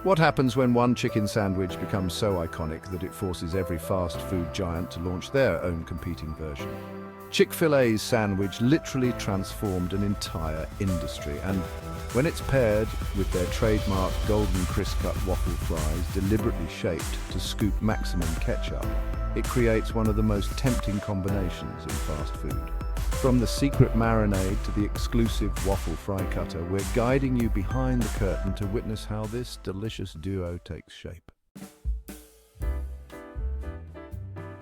What happens when one chicken sandwich becomes so iconic that it forces every fast food giant to launch their own competing version? Chick-fil-A's sandwich literally transformed an entire industry, and when it's paired with their trademark golden crisscut waffle fries deliberately shaped to scoop maximum ketchup, it creates one of the most tempting combinations in fast food. From the secret marinade to the exclusive waffle fry cutter, we're guiding you behind the curtain to witness how this delicious duo takes shape.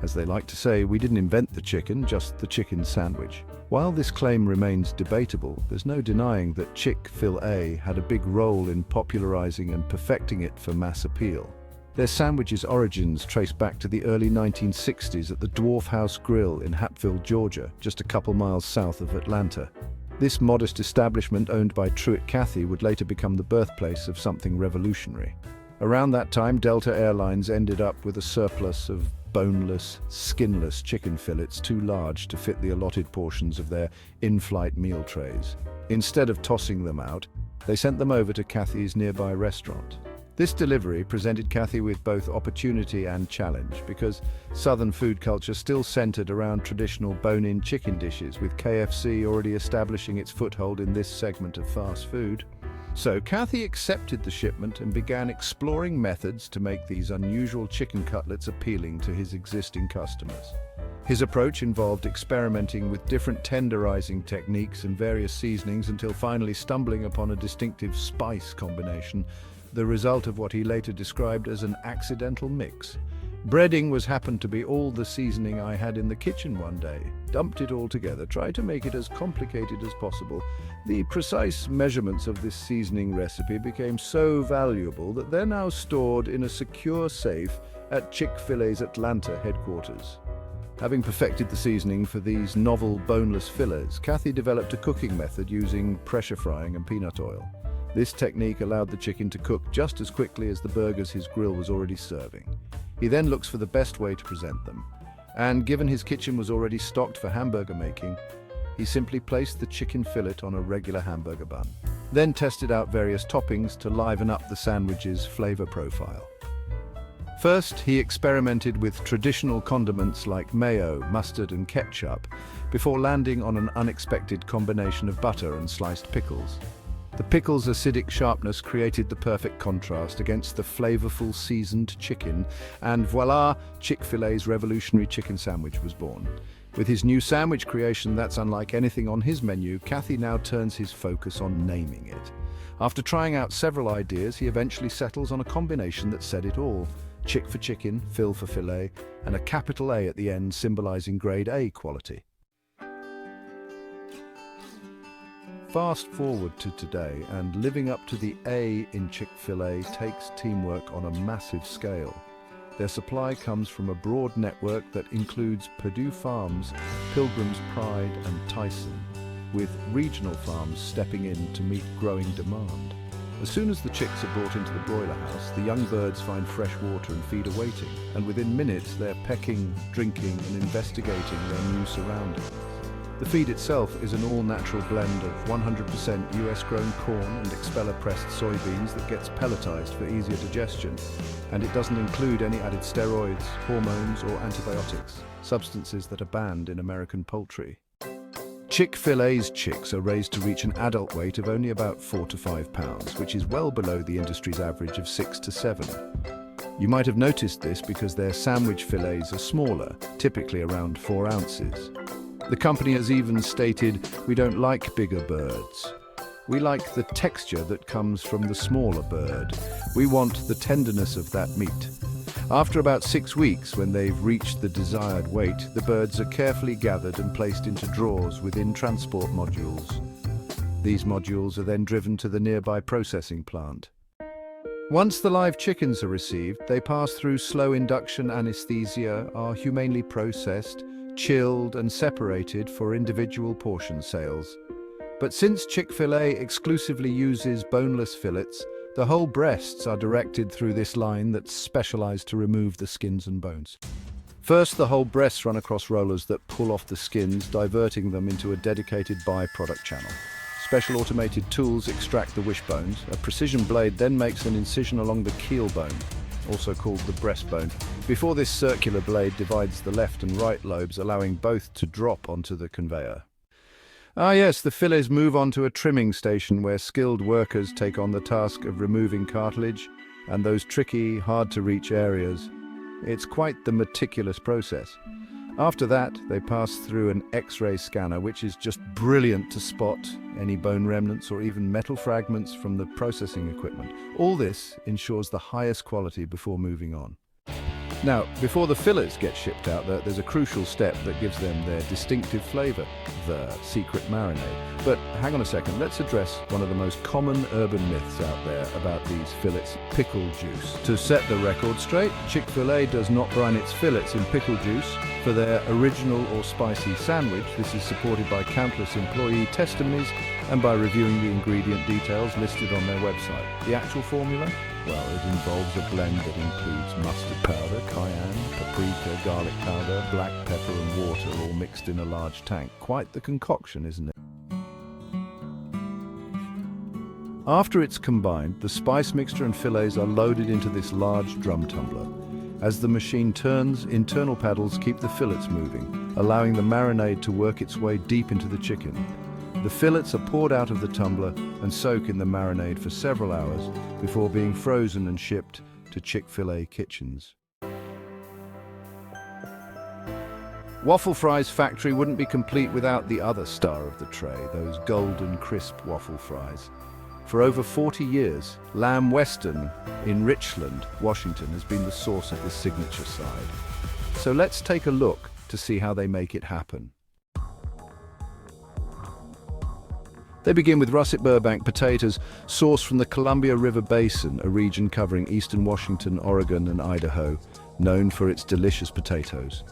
As they like to say, we didn't invent the chicken, just the chicken sandwich. While this claim remains debatable, there's no denying that Chick-fil-A had a big role in popularizing and perfecting it for mass appeal. Their sandwich's origins trace back to the early 1960s at the Dwarf House Grill in Hatfield, Georgia, just a couple miles south of Atlanta. This modest establishment, owned by Truett Cathy, would later become the birthplace of something revolutionary. Around that time, Delta Airlines ended up with a surplus of boneless, skinless chicken fillets too large to fit the allotted portions of their in-flight meal trays. Instead of tossing them out, they sent them over to Cathy's nearby restaurant. This delivery presented Cathy with both opportunity and challenge, because Southern food culture still centered around traditional bone-in chicken dishes, with KFC already establishing its foothold in this segment of fast food. So Cathy accepted the shipment and began exploring methods to make these unusual chicken cutlets appealing to his existing customers. His approach involved experimenting with different tenderizing techniques and various seasonings until finally stumbling upon a distinctive spice combination, the result of what he later described as an accidental mix. Breading happened to be all the seasoning I had in the kitchen one day. Dumped it all together, tried to make it as complicated as possible. The precise measurements of this seasoning recipe became so valuable that they're now stored in a secure safe at Chick-fil-A's Atlanta headquarters. Having perfected the seasoning for these novel boneless fillets, Cathy developed a cooking method using pressure frying and peanut oil. This technique allowed the chicken to cook just as quickly as the burgers his grill was already serving. He then looks for the best way to present them, and given his kitchen was already stocked for hamburger making, he simply placed the chicken fillet on a regular hamburger bun, then tested out various toppings to liven up the sandwich's flavor profile. First, he experimented with traditional condiments like mayo, mustard, and ketchup, before landing on an unexpected combination of butter and sliced pickles. The pickle's acidic sharpness created the perfect contrast against the flavorful seasoned chicken, and voila, Chick-fil-A's revolutionary chicken sandwich was born. With his new sandwich creation that's unlike anything on his menu, Cathy now turns his focus on naming it. After trying out several ideas, he eventually settles on a combination that said it all: Chick for chicken, Phil for filet, and a capital A at the end symbolizing grade A quality. Fast forward to today, and living up to the A in Chick-fil-A takes teamwork on a massive scale. Their supply comes from a broad network that includes Purdue Farms, Pilgrim's Pride, and Tyson, with regional farms stepping in to meet growing demand. As soon as the chicks are brought into the broiler house, the young birds find fresh water and feed awaiting, and within minutes they're pecking, drinking, and investigating their new surroundings. The feed itself is an all-natural blend of 100% US-grown corn and expeller-pressed soybeans that gets pelletized for easier digestion, and it doesn't include any added steroids, hormones, or antibiotics, substances that are banned in American poultry. Chick-fil-A's chicks are raised to reach an adult weight of only about 4 to 5 pounds, which is well below the industry's average of 6 to 7. You might have noticed this because their sandwich fillets are smaller, typically around 4 ounces. The company has even stated, "We don't like bigger birds. We like the texture that comes from the smaller bird. We want the tenderness of that meat." After about 6 weeks, when they've reached the desired weight, the birds are carefully gathered and placed into drawers within transport modules. These modules are then driven to the nearby processing plant. Once the live chickens are received, they pass through slow induction anesthesia, are humanely processed, chilled and separated for individual portion sales. But since Chick-fil-A exclusively uses boneless fillets, the whole breasts are directed through this line that's specialized to remove the skins and bones. First, the whole breasts run across rollers that pull off the skins, diverting them into a dedicated byproduct channel. Special automated tools extract the wishbones. A precision blade then makes an incision along the keel bone, also called the breastbone. Before this circular blade divides the left and right lobes, allowing both to drop onto the conveyor. Ah yes, the fillets move on to a trimming station where skilled workers take on the task of removing cartilage and those tricky, hard-to-reach areas. It's quite the meticulous process. After that, they pass through an X-ray scanner, which is just brilliant to spot any bone remnants or even metal fragments from the processing equipment. All this ensures the highest quality before moving on. Now, before the fillets get shipped out, there's a crucial step that gives them their distinctive flavor, the secret marinade. But hang on a second, let's address one of the most common urban myths out there about these fillets, pickle juice. To set the record straight, Chick-Fil-A does not brine its fillets in pickle juice for their original or spicy sandwich. This is supported by countless employee testimonies and by reviewing the ingredient details listed on their website. The actual formula? Well, it involves a blend that includes mustard powder, cayenne, paprika, garlic powder, black pepper and water, all mixed in a large tank. Quite the concoction, isn't it? After it's combined, the spice mixture and fillets are loaded into this large drum tumbler. As the machine turns, internal paddles keep the fillets moving, allowing the marinade to work its way deep into the chicken. The fillets are poured out of the tumbler and soak in the marinade for several hours before being frozen and shipped to Chick-fil-A kitchens. Waffle Fries factory wouldn't be complete without the other star of the tray, those golden crisp waffle fries. For over 40 years, Lamb Weston in Richland, Washington has been the source of this signature side. So let's take a look to see how they make it happen. They begin with russet Burbank potatoes sourced from the Columbia River Basin, a region covering eastern Washington, Oregon, and Idaho, known for its delicious potatoes.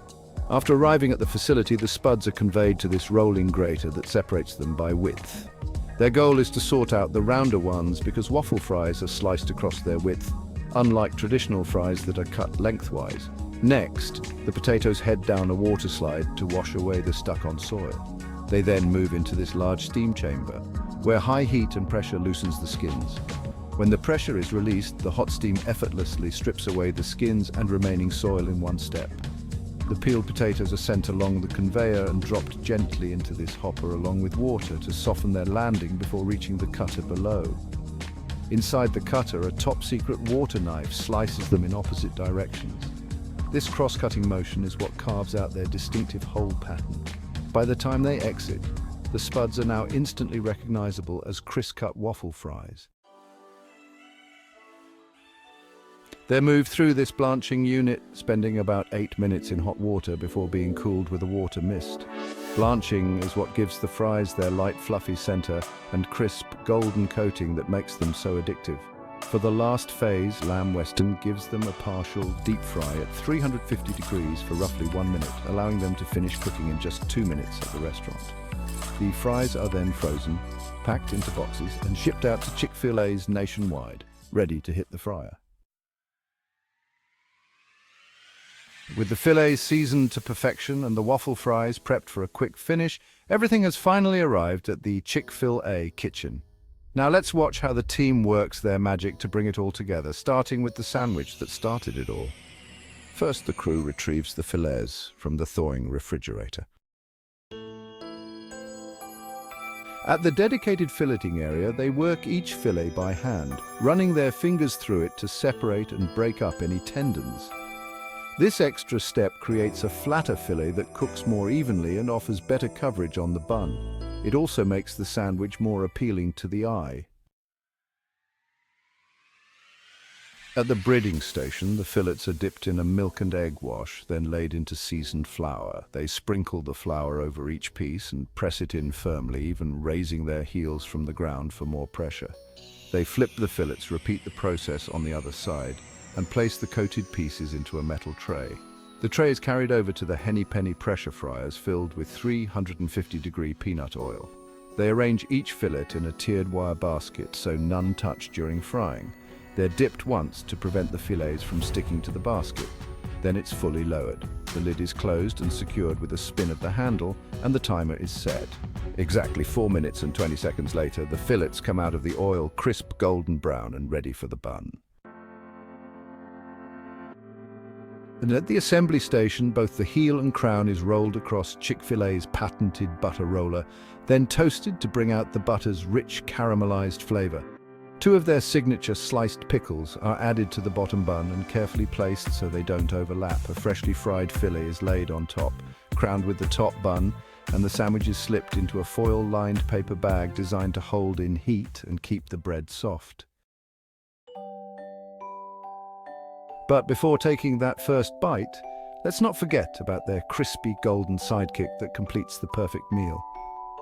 After arriving at the facility, the spuds are conveyed to this rolling grater that separates them by width. Their goal is to sort out the rounder ones because waffle fries are sliced across their width, unlike traditional fries that are cut lengthwise. Next, the potatoes head down a water slide to wash away the stuck-on soil. They then move into this large steam chamber, where high heat and pressure loosens the skins. When the pressure is released, the hot steam effortlessly strips away the skins and remaining soil in one step. The peeled potatoes are sent along the conveyor and dropped gently into this hopper along with water to soften their landing before reaching the cutter below. Inside the cutter, a top-secret water knife slices them in opposite directions. This cross-cutting motion is what carves out their distinctive hole pattern. By the time they exit, the spuds are now instantly recognizable as crisscut waffle fries. They're moved through this blanching unit, spending about 8 minutes in hot water before being cooled with a water mist. Blanching is what gives the fries their light, fluffy center and crisp, golden coating that makes them so addictive. For the last phase, Lamb Weston gives them a partial deep fry at 350 degrees for roughly 1 minute, allowing them to finish cooking in just 2 minutes at the restaurant. The fries are then frozen, packed into boxes, and shipped out to Chick-fil-A's nationwide, ready to hit the fryer. With the fillets seasoned to perfection and the waffle fries prepped for a quick finish, everything has finally arrived at the Chick-fil-A kitchen. Now let's watch how the team works their magic to bring it all together, starting with the sandwich that started it all. First, the crew retrieves the fillets from the thawing refrigerator. At the dedicated filleting area, they work each fillet by hand, running their fingers through it to separate and break up any tendons. This extra step creates a flatter fillet that cooks more evenly and offers better coverage on the bun. It also makes the sandwich more appealing to the eye. At the breading station, the fillets are dipped in a milk and egg wash, then laid into seasoned flour. They sprinkle the flour over each piece and press it in firmly, even raising their heels from the ground for more pressure. They flip the fillets, repeat the process on the other side, and place the coated pieces into a metal tray. The tray is carried over to the Henny Penny pressure fryers filled with 350-degree peanut oil. They arrange each fillet in a tiered wire basket so none touch during frying. They're dipped once to prevent the fillets from sticking to the basket. Then it's fully lowered. The lid is closed and secured with a spin of the handle, and the timer is set. Exactly 4 minutes and 20 seconds later, the fillets come out of the oil, crisp golden brown and ready for the bun. And at the assembly station, both the heel and crown is rolled across Chick-fil-A's patented butter roller, then toasted to bring out the butter's rich caramelized flavor. 2 of their signature sliced pickles are added to the bottom bun and carefully placed so they don't overlap. A freshly fried fillet is laid on top, crowned with the top bun, and the sandwich is slipped into a foil-lined paper bag designed to hold in heat and keep the bread soft. But before taking that first bite, let's not forget about their crispy golden sidekick that completes the perfect meal.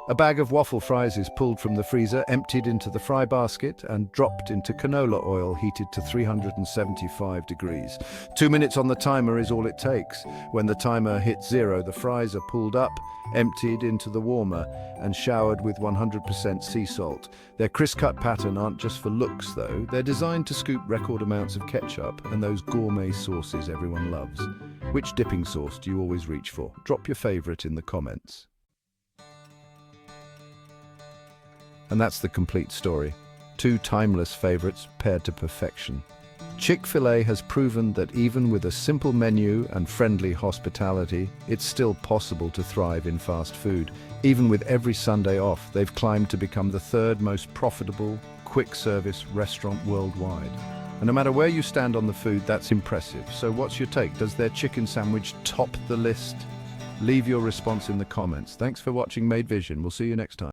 A bag of waffle fries is pulled from the freezer, emptied into the fry basket, and dropped into canola oil heated to 375 degrees. 2 minutes on the timer is all it takes. When the timer hits 0, the fries are pulled up, emptied into the warmer, and showered with 100% sea salt. Their crisscut pattern aren't just for looks, though. They're designed to scoop record amounts of ketchup and those gourmet sauces everyone loves. Which dipping sauce do you always reach for? Drop your favorite in the comments. And that's the complete story. 2 timeless favorites paired to perfection. Chick-fil-A has proven that even with a simple menu and friendly hospitality, it's still possible to thrive in fast food. Even with every Sunday off, they've climbed to become the 3rd most profitable quick-service restaurant worldwide. And no matter where you stand on the food, that's impressive. So what's your take? Does their chicken sandwich top the list? Leave your response in the comments. Thanks for watching Maid Vision. We'll see you next time.